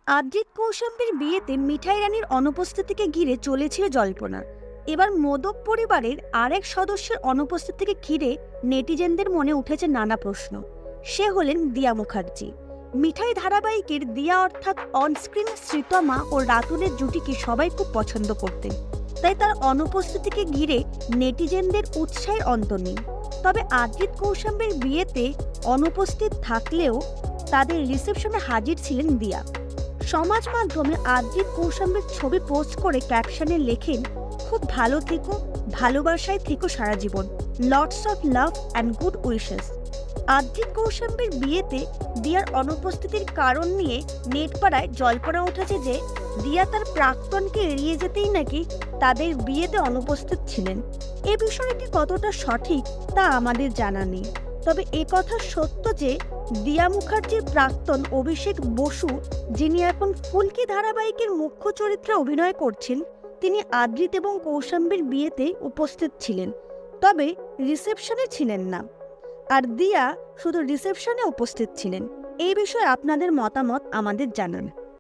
আদ্রিত কৌশাম্বীর বিয়েতে মিঠাই রানীর অনুপস্থিতিকে ঘিরে চলেছিল জল্পনা। এবার মোদক পরিবারের আরেক সদস্যের অনুপস্থিতিকে ঘিরে নেটিজেনদের মনে উঠেছে নানা প্রশ্ন। সে হলেন দিয়া মুখার্জি। মিঠাই ধারাবাহিকের দিয়া অর্থাৎ অনস্ক্রিন শ্রীতমা ও রাতুলের জুটিকে সবাই খুব পছন্দ করতেন, তাই তার অনুপস্থিতিকে ঘিরে নেটিজেনদের উৎসাহের অন্ত নেই। তবে আদ্রিত কৌশাম্বীর বিয়েতে অনুপস্থিত থাকলেও তাদের রিসেপশনে হাজির ছিলেন দিয়া। সমাজ মাধ্যমে আদ্রিত কৌশাম্বীর ছবি পোস্ট করে ক্যাপশনে লেখেন, খুব ভালো থেকো, ভালোবাসায় থেকো সারা জীবন, lots of love and good wishes. Adrit কৌশাম্বীর বিয়েতে দিয়ার অনুপস্থিতির কারণ নিয়ে নেটপাড়ায় জল্পনা উঠেছে যে দিয়া তার প্রাক্তনকে এড়িয়ে যেতেই নাকি তাদের বিয়েতে অনুপস্থিত ছিলেন। এ বিষয়টি কতটা সঠিক তা আমাদের জানা নেই, তবে কথা সত্য যে দিয়া মুখার্জির প্রাক্তন অভিষেক বসু, যিনি এখন ফুলকি ধারাবাহিকের মুখ্য চরিত্রে অভিনয় করছেন, তিনি আদ্রিত এবং কৌশাম্বীর বিয়েতে উপস্থিত ছিলেন, তবে রিসেপশনে ছিলেন না। আর দিয়া শুধু রিসেপশনে উপস্থিত ছিলেন। এই বিষয়ে আপনাদের মতামত আমাদের জানান।